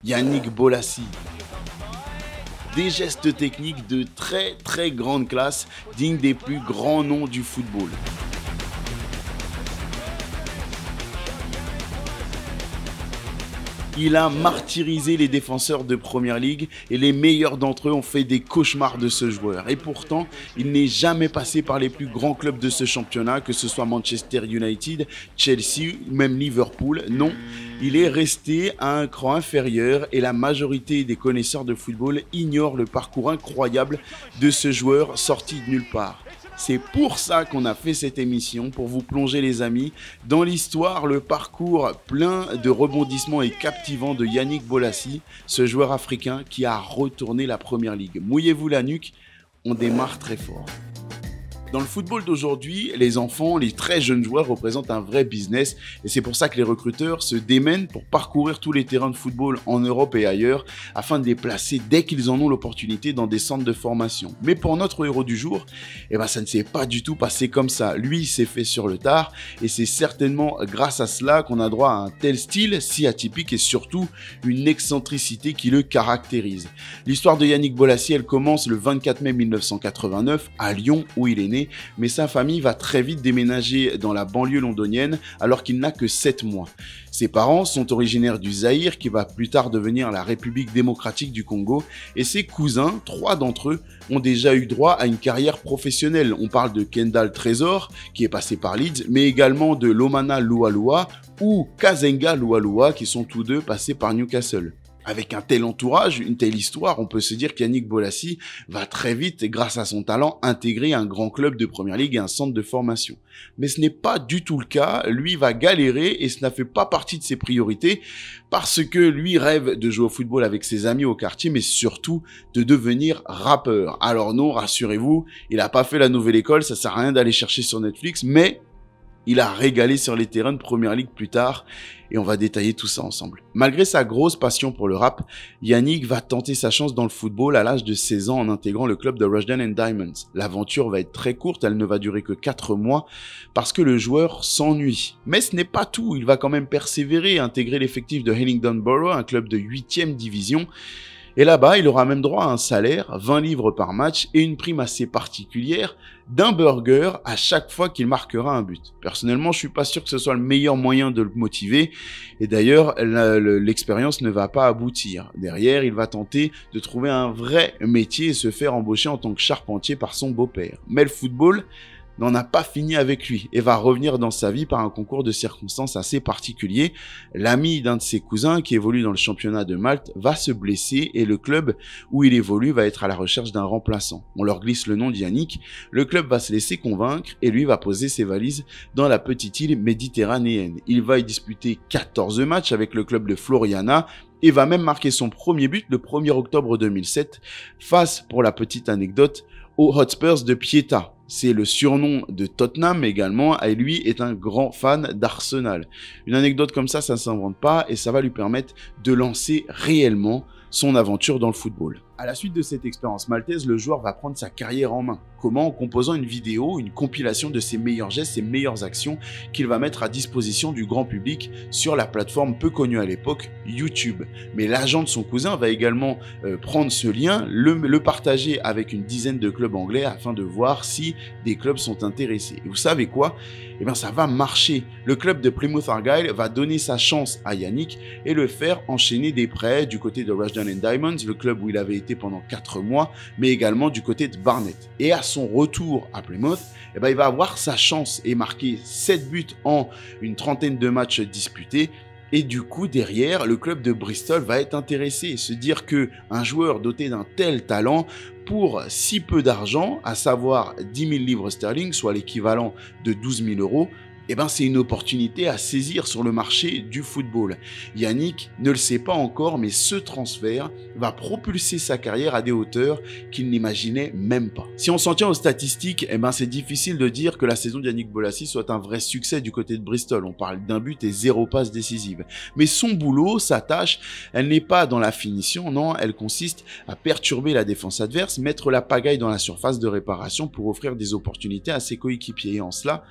Yannick Bolasie. Des gestes techniques de très grande classe, dignes des plus grands noms du football. Il a martyrisé les défenseurs de Première Ligue et les meilleurs d'entre eux ont fait des cauchemars de ce joueur. Et pourtant, il n'est jamais passé par les plus grands clubs de ce championnat, que ce soit Manchester United, Chelsea ou même Liverpool. Non, il est resté à un cran inférieur et la majorité des connaisseurs de football ignorent le parcours incroyable de ce joueur sorti de nulle part. C'est pour ça qu'on a fait cette émission, pour vous plonger les amis dans l'histoire, le parcours plein de rebondissements et captivants de Yannick Bolasie, ce joueur africain qui a retourné la Première Ligue. Mouillez-vous la nuque, on démarre très fort. Dans le football d'aujourd'hui, les enfants, les très jeunes joueurs représentent un vrai business et c'est pour ça que les recruteurs se démènent pour parcourir tous les terrains de football en Europe et ailleurs afin de les placer dès qu'ils en ont l'opportunité dans des centres de formation. Mais pour notre héros du jour, ça ne s'est pas du tout passé comme ça. Lui, il s'est fait sur le tard et c'est certainement grâce à cela qu'on a droit à un tel style si atypique et surtout une excentricité qui le caractérise. L'histoire de Yannick Bolasie, elle commence le 24 mai 1989 à Lyon où il est né. Mais sa famille va très vite déménager dans la banlieue londonienne alors qu'il n'a que 7 mois. Ses parents sont originaires du Zaïre qui va plus tard devenir la République démocratique du Congo et ses cousins, 3 d'entre eux, ont déjà eu droit à une carrière professionnelle. On parle de Kendall Trésor qui est passé par Leeds mais également de Lomana Lualua ou Kazenga Lualua qui sont tous deux passés par Newcastle. Avec un tel entourage, une telle histoire, on peut se dire qu'Yannick Bolasie va très vite, grâce à son talent, intégrer un grand club de Première Ligue et un centre de formation. Mais ce n'est pas du tout le cas, lui va galérer et ce n'a fait pas partie de ses priorités parce que lui rêve de jouer au football avec ses amis au quartier, mais surtout de devenir rappeur. Alors non, rassurez-vous, il n'a pas fait la nouvelle école, ça sert à rien d'aller chercher sur Netflix, mais il a régalé sur les terrains de Première Ligue plus tard et on va détailler tout ça ensemble. Malgré sa grosse passion pour le rap, Yannick va tenter sa chance dans le football à l'âge de 16 ans en intégrant le club de Rushden and Diamonds. L'aventure va être très courte, elle ne va durer que 4 mois parce que le joueur s'ennuie. Mais ce n'est pas tout, il va quand même persévérer et intégrer l'effectif de Hillingdon Borough, un club de 8e division. Et là-bas, il aura même droit à un salaire, 20 livres par match et une prime assez particulière d'un burger à chaque fois qu'il marquera un but. Personnellement, je suis pas sûr que ce soit le meilleur moyen de le motiver et d'ailleurs, l'expérience ne va pas aboutir. Derrière, il va tenter de trouver un vrai métier et se faire embaucher en tant que charpentier par son beau-père. Mais le football n'en a pas fini avec lui et va revenir dans sa vie par un concours de circonstances assez particulier. L'ami d'un de ses cousins qui évolue dans le championnat de Malte va se blesser et le club où il évolue va être à la recherche d'un remplaçant. On leur glisse le nom d'Yannick, le club va se laisser convaincre et lui va poser ses valises dans la petite île méditerranéenne. Il va y disputer 14 matchs avec le club de Floriana et va même marquer son premier but le 1er octobre 2007 face, pour la petite anecdote, aux Hotspurs de Pieta. C'est le surnom de Tottenham également, et lui est un grand fan d'Arsenal. Une anecdote comme ça ne s'invente pas et ça va lui permettre de lancer réellement son aventure dans le football. À la suite de cette expérience maltaise, le joueur va prendre sa carrière en main. Comment? En composant une vidéo, une compilation de ses meilleurs gestes, ses meilleures actions qu'il va mettre à disposition du grand public sur la plateforme peu connue à l'époque, YouTube. Mais l'agent de son cousin va également prendre ce lien, le partager avec une dizaine de clubs anglais afin de voir si des clubs sont intéressés. Et vous savez quoi? Ça va marcher. Le club de Plymouth Argyle va donner sa chance à Yannick et le faire enchaîner des prêts du côté de Rushden and Diamonds, le club où il avait été pendant 4 mois, mais également du côté de Barnet. Et à son retour à Plymouth, il va avoir sa chance et marquer 7 buts en une trentaine de matchs disputés. Et du coup, derrière, le club de Bristol va être intéressé et se dire que un joueur doté d'un tel talent, pour si peu d'argent, à savoir 10 000 livres sterling, soit l'équivalent de 12 000 euros, c'est une opportunité à saisir sur le marché du football. Yannick ne le sait pas encore, mais ce transfert va propulser sa carrière à des hauteurs qu'il n'imaginait même pas. Si on s'en tient aux statistiques, c'est difficile de dire que la saison de Yannick Bolasie soit un vrai succès du côté de Bristol. On parle d'un but et 0 passe décisive. Mais son boulot, sa tâche, elle n'est pas dans la finition, non, elle consiste à perturber la défense adverse, mettre la pagaille dans la surface de réparation pour offrir des opportunités à ses coéquipiers. Et en cela,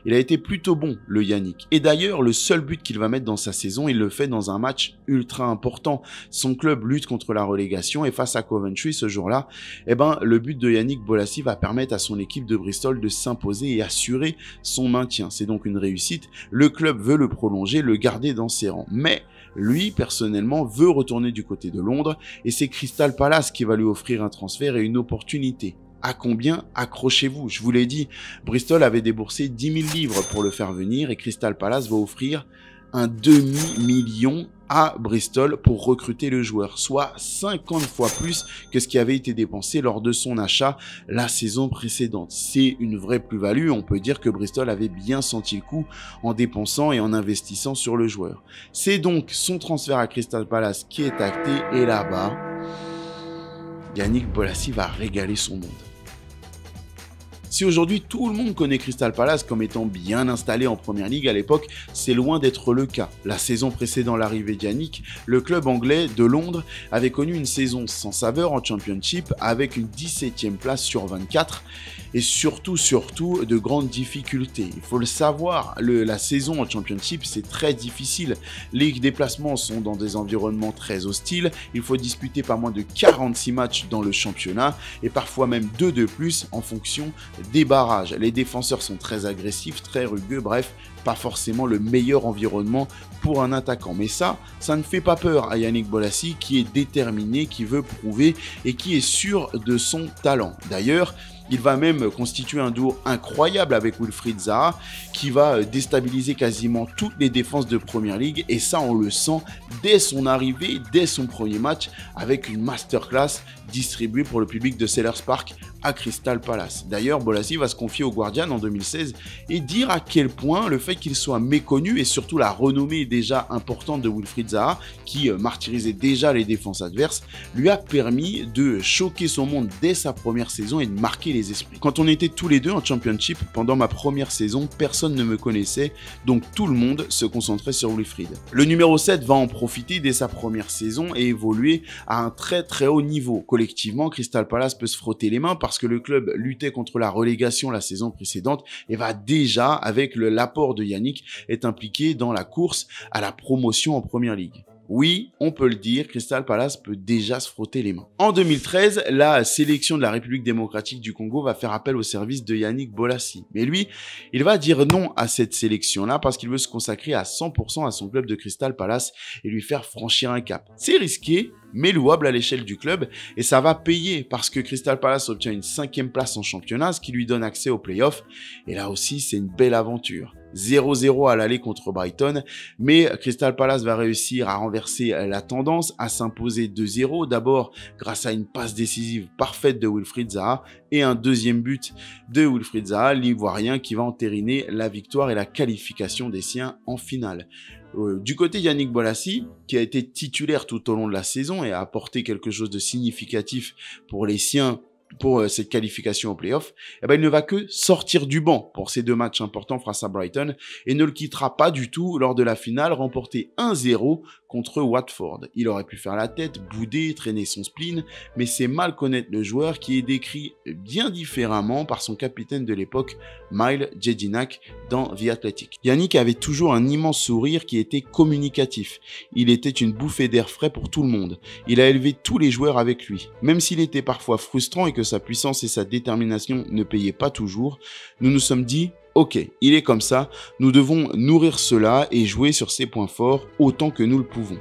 Il a été plutôt bon, le Yannick. Et d'ailleurs, le seul but qu'il va mettre dans sa saison, il le fait dans un match ultra important. Son club lutte contre la relégation et face à Coventry ce jour-là, le but de Yannick Bolasie va permettre à son équipe de Bristol de s'imposer et assurer son maintien. C'est donc une réussite. Le club veut le prolonger, le garder dans ses rangs. Mais lui, personnellement, veut retourner du côté de Londres et c'est Crystal Palace qui va lui offrir un transfert et une opportunité. À combien? Accrochez-vous. Je vous l'ai dit, Bristol avait déboursé 10 000 livres pour le faire venir et Crystal Palace va offrir un demi-million à Bristol pour recruter le joueur, soit 50 fois plus que ce qui avait été dépensé lors de son achat la saison précédente. C'est une vraie plus-value, on peut dire que Bristol avait bien senti le coup en dépensant et en investissant sur le joueur. C'est donc son transfert à Crystal Palace qui est acté et là-bas, Yannick Bolasie va régaler son monde. Si aujourd'hui tout le monde connaît Crystal Palace comme étant bien installé en Première Ligue, à l'époque, c'est loin d'être le cas. La saison précédant l'arrivée d'Yannick, le club anglais de Londres avait connu une saison sans saveur en Championship avec une 17e place sur 24 et surtout de grandes difficultés. Il faut le savoir, la saison en Championship c'est très difficile. Les déplacements sont dans des environnements très hostiles, il faut disputer pas moins de 46 matchs dans le championnat et parfois même 2 de plus en fonction des barrages. Les défenseurs sont très agressifs, très rugueux, bref, pas forcément le meilleur environnement pour un attaquant. Mais ça ne fait pas peur à Yannick Bolasie qui est déterminé, qui veut prouver et qui est sûr de son talent. D'ailleurs, il va même constituer un duo incroyable avec Wilfried Zaha qui va déstabiliser quasiment toutes les défenses de Premier League et ça on le sent dès son arrivée, dès son premier match avec une masterclass distribuée pour le public de Sellers Park à Crystal Palace. D'ailleurs, Bolasie va se confier au Guardian en 2016 et dire à quel point le fait qu'il soit méconnu et surtout la renommée déjà importante de Wilfried Zaha qui martyrisait déjà les défenses adverses lui a permis de choquer son monde dès sa première saison et de marquer les esprits. Quand on était tous les deux en Championship, pendant ma première saison, personne ne me connaissait, donc tout le monde se concentrait sur Wilfried. Le numéro 7 va en profiter dès sa première saison et évoluer à un très haut niveau. Collectivement, Crystal Palace peut se frotter les mains parce que le club luttait contre la relégation la saison précédente et va déjà, avec l'apport de Yannick, être impliqué dans la course à la promotion en Première Ligue. Oui, on peut le dire, Crystal Palace peut déjà se frotter les mains. En 2013, la sélection de la République démocratique du Congo va faire appel au service de Yannick Bolasie. Mais lui, il va dire non à cette sélection-là parce qu'il veut se consacrer à 100% à son club de Crystal Palace et lui faire franchir un cap. C'est risqué, mais louable à l'échelle du club et ça va payer parce que Crystal Palace obtient une 5e place en championnat, ce qui lui donne accès aux playoffs. Et là aussi, c'est une belle aventure. 0-0 à l'aller contre Brighton, mais Crystal Palace va réussir à renverser la tendance, à s'imposer 2-0, d'abord grâce à une passe décisive parfaite de Wilfried Zaha et un deuxième but de Wilfried Zaha, l'Ivoirien qui va entériner la victoire et la qualification des siens en finale. Du côté Yannick Bolasie, qui a été titulaire tout au long de la saison et a apporté quelque chose de significatif pour les siens pour cette qualification au play-off, il ne va que sortir du banc pour ces 2 matchs importants face à Brighton et ne le quittera pas du tout lors de la finale remportée 1-0 contre Watford. Il aurait pu faire la tête, bouder, traîner son spleen, mais c'est mal connaître le joueur qui est décrit bien différemment par son capitaine de l'époque, Mile Jedinak, dans The Athletic. Yannick avait toujours un immense sourire qui était communicatif. Il était une bouffée d'air frais pour tout le monde. Il a élevé tous les joueurs avec lui. Même s'il était parfois frustrant et que sa puissance et sa détermination ne payaient pas toujours, nous nous sommes dit « Ok, il est comme ça, nous devons nourrir cela et jouer sur ses points forts autant que nous le pouvons. »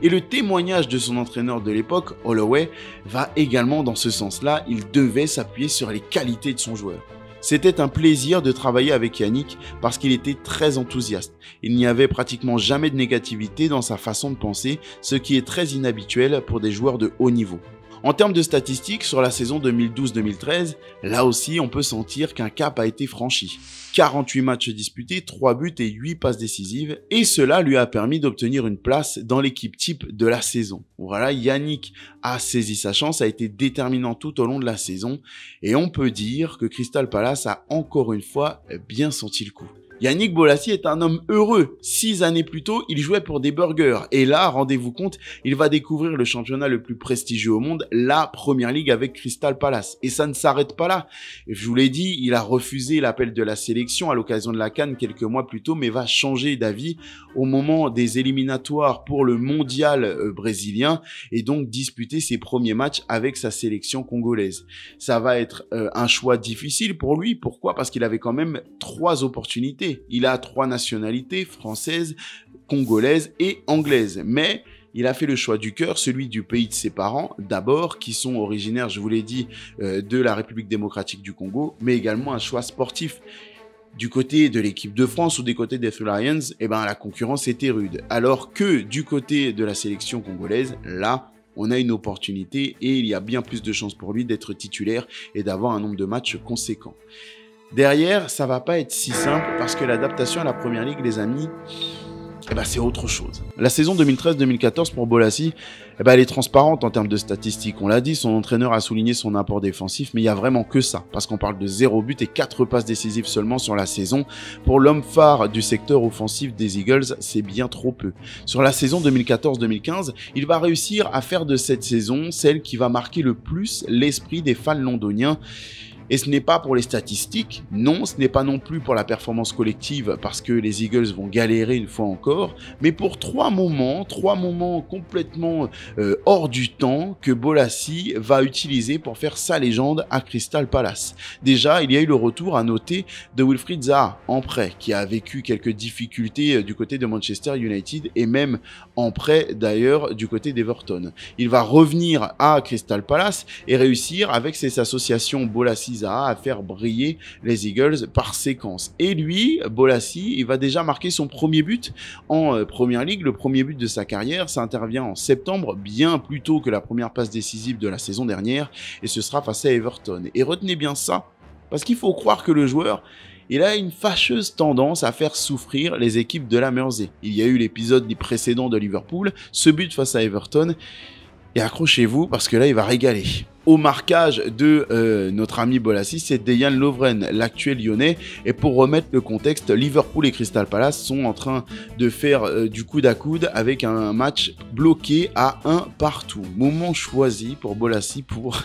Et le témoignage de son entraîneur de l'époque, Holloway, va également dans ce sens-là, il devait s'appuyer sur les qualités de son joueur. C'était un plaisir de travailler avec Yannick parce qu'il était très enthousiaste. Il n'y avait pratiquement jamais de négativité dans sa façon de penser, ce qui est très inhabituel pour des joueurs de haut niveau. En termes de statistiques, sur la saison 2012-2013, là aussi on peut sentir qu'un cap a été franchi. 48 matchs disputés, 3 buts et 8 passes décisives, et cela lui a permis d'obtenir une place dans l'équipe type de la saison. Voilà, Yannick a saisi sa chance, a été déterminant tout au long de la saison, et on peut dire que Crystal Palace a encore une fois bien senti le coup. Yannick Bolasie est un homme heureux. 6 années plus tôt, il jouait pour des burgers. Et là, rendez-vous compte, il va découvrir le championnat le plus prestigieux au monde, la Première Ligue avec Crystal Palace. Et ça ne s'arrête pas là. Je vous l'ai dit, il a refusé l'appel de la sélection à l'occasion de la CAN quelques mois plus tôt, mais va changer d'avis au moment des éliminatoires pour le mondial brésilien et donc disputer ses premiers matchs avec sa sélection congolaise. Ça va être un choix difficile pour lui. Pourquoi? Parce qu'il avait quand même 3 opportunités. Il a 3 nationalités, française, congolaise et anglaise. Mais il a fait le choix du cœur, celui du pays de ses parents, d'abord, qui sont originaires, je vous l'ai dit, de la République démocratique du Congo, mais également un choix sportif. Du côté de l'équipe de France ou des côtés des Three Lions, eh ben, la concurrence était rude. Alors que du côté de la sélection congolaise, là, on a une opportunité et il y a bien plus de chances pour lui d'être titulaire et d'avoir un nombre de matchs conséquent. Derrière, ça va pas être si simple parce que l'adaptation à la Première Ligue, les amis, eh ben, c'est autre chose. La saison 2013-2014 pour Bolasie, eh ben, elle est transparente en termes de statistiques. On l'a dit, son entraîneur a souligné son apport défensif, mais il y a vraiment que ça, parce qu'on parle de 0 but et 4 passes décisives seulement sur la saison. Pour l'homme phare du secteur offensif des Eagles, c'est bien trop peu. Sur la saison 2014-2015, il va réussir à faire de cette saison celle qui va marquer le plus l'esprit des fans londoniens. Et ce n'est pas pour les statistiques, non, ce n'est pas non plus pour la performance collective parce que les Eagles vont galérer une fois encore, mais pour 3 moments complètement hors du temps que Bolasie va utiliser pour faire sa légende à Crystal Palace. Déjà, il y a eu le retour à noter de Wilfried Zaha en prêt, qui a vécu quelques difficultés du côté de Manchester United et même en prêt d'ailleurs du côté d'Everton. Il va revenir à Crystal Palace et réussir avec ses associations Bolasie à faire briller les Eagles par séquence. Et lui, Bolasie, il va déjà marquer son premier but en Première Ligue. Le premier but de sa carrière, ça intervient en septembre, bien plus tôt que la première passe décisive de la saison dernière, et ce sera face à Everton. Et retenez bien ça, parce qu'il faut croire que le joueur, il a une fâcheuse tendance à faire souffrir les équipes de la Mersey. Il y a eu l'épisode précédent de Liverpool, ce but face à Everton, et accrochez-vous parce que là, il va régaler. Au marquage de notre ami Bolasie, c'est Dejan Lovren, l'actuel lyonnais. Et pour remettre le contexte, Liverpool et Crystal Palace sont en train de faire du coude à coude avec un match bloqué à 1 partout. Moment choisi pour Bolasie pour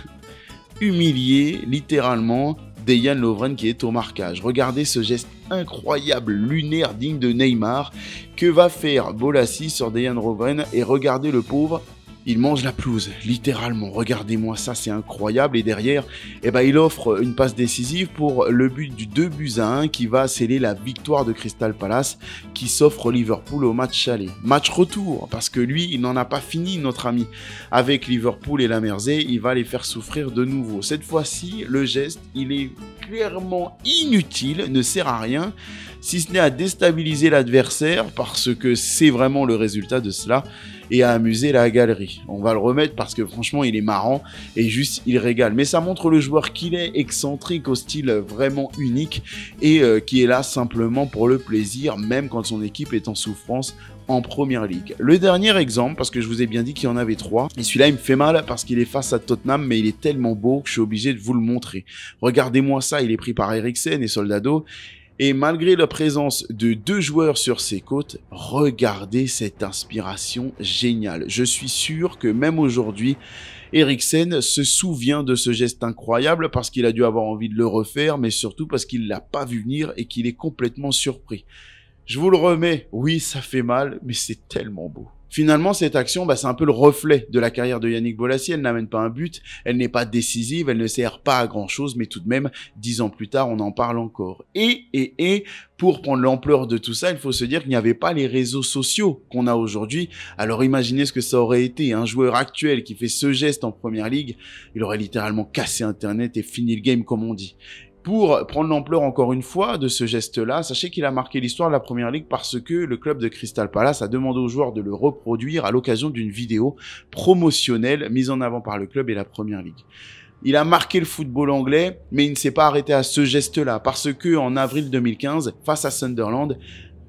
humilier littéralement Dejan Lovren qui est au marquage. Regardez ce geste incroyable, lunaire, digne de Neymar que va faire Bolasie sur Dejan Lovren et regardez le pauvre. Il mange la pelouse, littéralement. Regardez-moi ça, c'est incroyable. Et derrière, eh ben, il offre une passe décisive pour le but du 2-1 qui va sceller la victoire de Crystal Palace qui s'offre Liverpool au match aller. Match retour, parce que lui, il n'en a pas fini, notre ami. Avec Liverpool et la Mersey, il va les faire souffrir de nouveau. Cette fois-ci, le geste, il est clairement inutile, ne sert à rien, si ce n'est à déstabiliser l'adversaire, parce que c'est vraiment le résultat de cela, et à amuser la galerie. On va le remettre parce que franchement il est marrant et juste il régale. Mais ça montre le joueur qu'il est, excentrique au style vraiment unique et qui est là simplement pour le plaisir, même quand son équipe est en souffrance en Première Ligue. Le dernier exemple, parce que je vous ai bien dit qu'il y en avait 3, et celui-là il me fait mal parce qu'il est face à Tottenham, mais il est tellement beau que je suis obligé de vous le montrer. Regardez-moi ça, il est pris par Eriksen et Soldado. Et malgré la présence de 2 joueurs sur ses côtes, regardez cette inspiration géniale. Je suis sûr que même aujourd'hui, Eriksen se souvient de ce geste incroyable parce qu'il a dû avoir envie de le refaire, mais surtout parce qu'il ne l'a pas vu venir et qu'il est complètement surpris. Je vous le remets, oui ça fait mal, mais c'est tellement beau. Finalement, cette action, c'est un peu le reflet de la carrière de Yannick Bolasie. Elle n'amène pas un but, elle n'est pas décisive, elle ne sert pas à grand chose, mais tout de même, 10 ans plus tard, on en parle encore. Et pour prendre l'ampleur de tout ça, il faut se dire qu'il n'y avait pas les réseaux sociaux qu'on a aujourd'hui. Alors imaginez ce que ça aurait été, un joueur actuel qui fait ce geste en Première Ligue, il aurait littéralement cassé Internet et fini le game comme on dit. Pour prendre l'ampleur encore une fois de ce geste-là, sachez qu'il a marqué l'histoire de la Première Ligue parce que le club de Crystal Palace a demandé aux joueurs de le reproduire à l'occasion d'une vidéo promotionnelle mise en avant par le club et la Première Ligue. Il a marqué le football anglais, mais il ne s'est pas arrêté à ce geste-là parce que en avril 2015, face à Sunderland,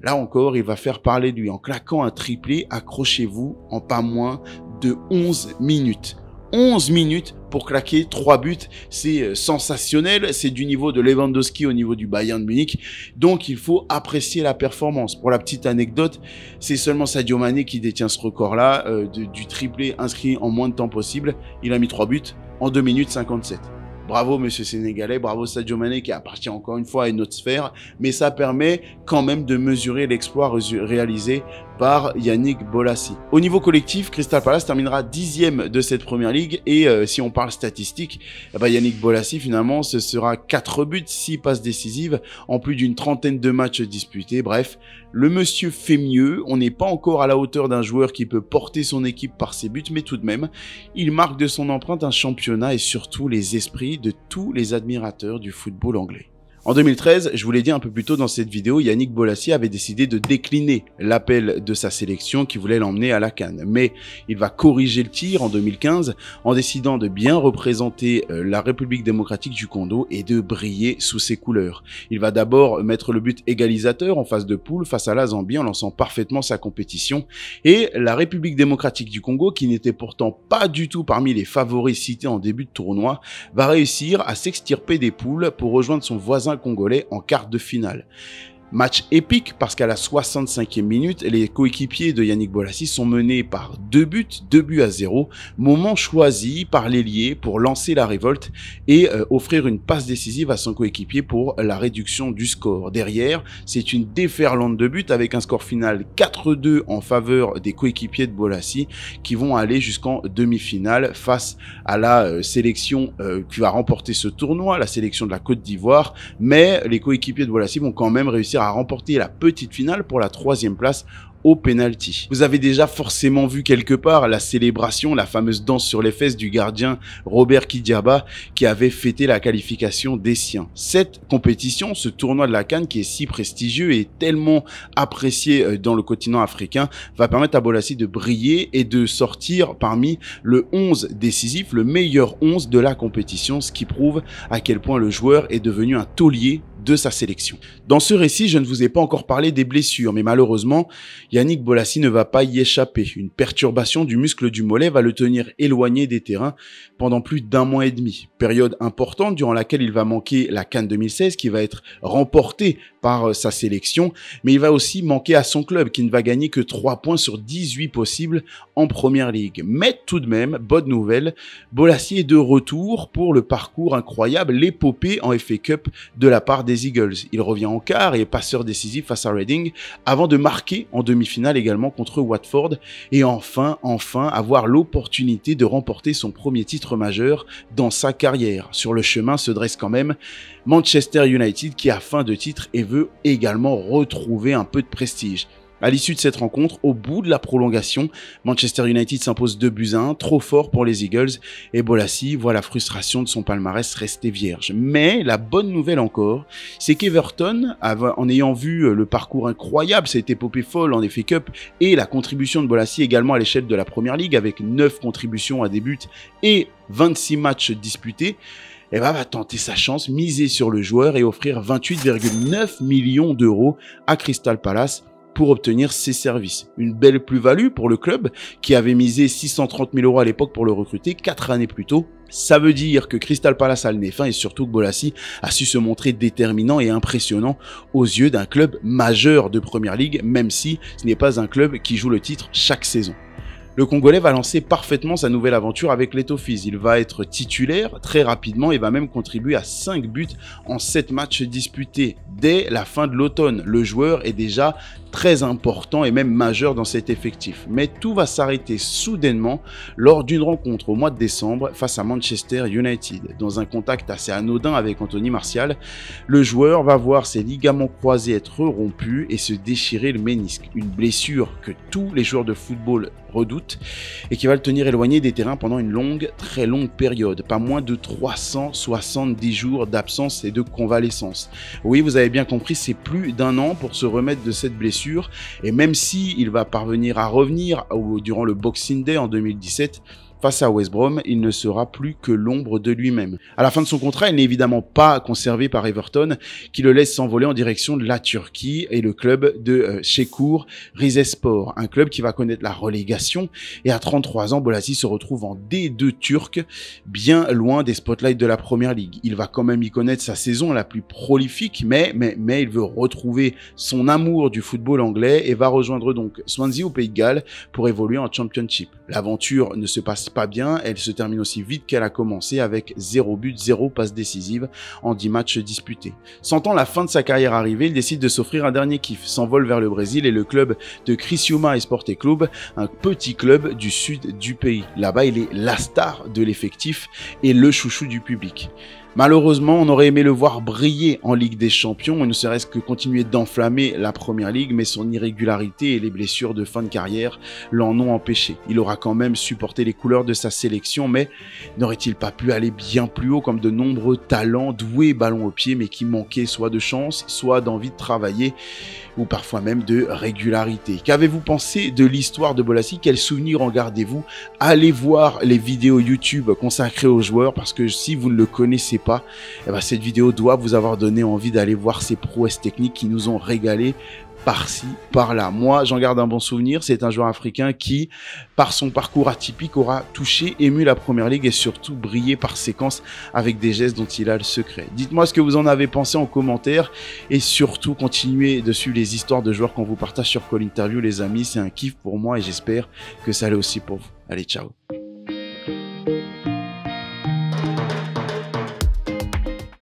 là encore, il va faire parler de lui en claquant un triplé, accrochez-vous, en pas moins de 11 minutes. 11 minutes pour claquer 3 buts. C'est sensationnel, c'est du niveau de Lewandowski au niveau du Bayern de Munich, donc il faut apprécier la performance. Pour la petite anecdote, c'est seulement Sadio Mané qui détient ce record-là, du triplé inscrit en moins de temps possible. Il a mis 3 buts en 2 minutes 57. Bravo monsieur Sénégalais, bravo Sadio Mané qui appartient encore une fois à une autre sphère, mais ça permet quand même de mesurer l'exploit réalisé par Yannick Bolasie. Au niveau collectif, Crystal Palace terminera 10e de cette première ligue et si on parle statistiques, Yannick Bolasie finalement ce sera 4 buts, 6 passes décisives en plus d'une trentaine de matchs disputés. Bref, le monsieur fait mieux, on n'est pas encore à la hauteur d'un joueur qui peut porter son équipe par ses buts, mais tout de même, il marque de son empreinte un championnat et surtout les esprits de tous les admirateurs du football anglais. En 2013, je vous l'ai dit un peu plus tôt dans cette vidéo, Yannick Bolasie avait décidé de décliner l'appel de sa sélection qui voulait l'emmener à la CAN. Mais il va corriger le tir en 2015 en décidant de bien représenter la République démocratique du Congo et de briller sous ses couleurs. Il va d'abord mettre le but égalisateur en phase de poule face à la Zambie en lançant parfaitement sa compétition. Et la République démocratique du Congo, qui n'était pourtant pas du tout parmi les favoris cités en début de tournoi, va réussir à s'extirper des poules pour rejoindre son voisin congolais en quart de finale. Match épique parce qu'à la 65e minute, les coéquipiers de Yannick Bolasie sont menés par 2 buts à 0, moment choisi par l'ailier pour lancer la révolte et offrir une passe décisive à son coéquipier pour la réduction du score. Derrière, c'est une déferlante de buts avec un score final 4-2 en faveur des coéquipiers de Bolasie qui vont aller jusqu'en demi-finale face à la sélection qui va remporter ce tournoi, la sélection de la Côte d'Ivoire, mais les coéquipiers de Bolasie vont quand même réussir à remporter la petite finale pour la 3e place au penalty. Vous avez déjà forcément vu quelque part la célébration, la fameuse danse sur les fesses du gardien Robert Kidiaba qui avait fêté la qualification des siens. Cette compétition, ce tournoi de la CAN qui est si prestigieux et tellement apprécié dans le continent africain, va permettre à Bolasie de briller et de sortir parmi le 11 décisif, le meilleur 11 de la compétition, ce qui prouve à quel point le joueur est devenu un taulier de sa sélection. Dans ce récit, je ne vous ai pas encore parlé des blessures, mais malheureusement, Yannick Bolasie ne va pas y échapper. Une perturbation du muscle du mollet va le tenir éloigné des terrains pendant plus d'1 mois et demi. Période importante durant laquelle il va manquer la CAN 2016 qui va être remportée par sa sélection, mais il va aussi manquer à son club qui ne va gagner que 3 points sur 18 possibles en première ligue. Mais tout de même, bonne nouvelle, Bolasie est de retour pour le parcours incroyable, l'épopée en FA Cup de la part des Eagles. Il revient en quart et est passeur décisif face à Reading avant de marquer en demi-finale également contre Watford et enfin avoir l'opportunité de remporter son premier titre majeur dans sa carrière. Sur le chemin se dresse quand même Manchester United qui a faim de titre et veut également retrouver un peu de prestige. À l'issue de cette rencontre, au bout de la prolongation, Manchester United s'impose 2-1, trop fort pour les Eagles, et Bolasie voit la frustration de son palmarès rester vierge. Mais la bonne nouvelle encore, c'est qu'Everton, en ayant vu le parcours incroyable, cette épopée folle en FA Cup, et la contribution de Bolasie également à l'échelle de la Première Ligue, avec 9 contributions à des buts et 26 matchs disputés, va tenter sa chance, miser sur le joueur et offrir 28,9 millions d'euros à Crystal Palace pour obtenir ses services. Une belle plus-value pour le club qui avait misé 630 000 euros à l'époque pour le recruter 4 années plus tôt. Ça veut dire que Crystal Palace a le nez fin et surtout que Bolasie a su se montrer déterminant et impressionnant aux yeux d'un club majeur de Première Ligue, même si ce n'est pas un club qui joue le titre chaque saison. Le Congolais va lancer parfaitement sa nouvelle aventure avec les Toffees. Il va être titulaire très rapidement et va même contribuer à 5 buts en 7 matchs disputés. Dès la fin de l'automne, le joueur est déjà très important et même majeur dans cet effectif. Mais tout va s'arrêter soudainement lors d'une rencontre au mois de décembre face à Manchester United. Dans un contact assez anodin avec Anthony Martial, le joueur va voir ses ligaments croisés être rompus et se déchirer le ménisque. Une blessure que tous les joueurs de football redoutent et qui va le tenir éloigné des terrains pendant une très longue période. Pas moins de 370 jours d'absence et de convalescence. Oui, vous avez bien compris, c'est plus d'1 an pour se remettre de cette blessure. Et même si il va parvenir à revenir durant le Boxing Day en 2017, Face à West Brom, il ne sera plus que l'ombre de lui-même. À la fin de son contrat, il n'est évidemment pas conservé par Everton, qui le laisse s'envoler en direction de la Turquie et le club de Çaykur Rizespor, un club qui va connaître la relégation. Et à 33 ans, Bolasie se retrouve en D2 turc, bien loin des spotlights de la Première Ligue. Il va quand même y connaître sa saison la plus prolifique, mais il veut retrouver son amour du football anglais et va rejoindre donc Swansea au Pays de Galles pour évoluer en Championship. L'aventure ne se passe pas bien, elle se termine aussi vite qu'elle a commencé avec 0 but, 0 passe décisive en 10 matchs disputés. Sentant la fin de sa carrière arriver, il décide de s'offrir un dernier kiff, s'envole vers le Brésil et le club de Criciúma Esporte Clube, un petit club du sud du pays. Là-bas, il est la star de l'effectif et le chouchou du public. Malheureusement, on aurait aimé le voir briller en Ligue des Champions et ne serait-ce que continuer d'enflammer la Première Ligue, mais son irrégularité et les blessures de fin de carrière l'en ont empêché. Il aura quand même supporté les couleurs de sa sélection, mais n'aurait-il pas pu aller bien plus haut comme de nombreux talents doués ballon au pied, mais qui manquaient soit de chance, soit d'envie de travailler, ou parfois même de régularité. Qu'avez-vous pensé de l'histoire de Bolasie? Quels souvenirs en gardez-vous? Allez voir les vidéos YouTube consacrées aux joueurs, parce que si vous ne le connaissez pas, eh ben cette vidéo doit vous avoir donné envie d'aller voir ces prouesses techniques qui nous ont régalé par-ci, par-là. Moi, j'en garde un bon souvenir. C'est un joueur africain qui, par son parcours atypique, aura touché, ému la Première Ligue et surtout brillé par séquence avec des gestes dont il a le secret. Dites-moi ce que vous en avez pensé en commentaire et surtout continuez de suivre les histoires de joueurs qu'on vous partage sur Call Interview, les amis. C'est un kiff pour moi et j'espère que ça l'est aussi pour vous. Allez, ciao.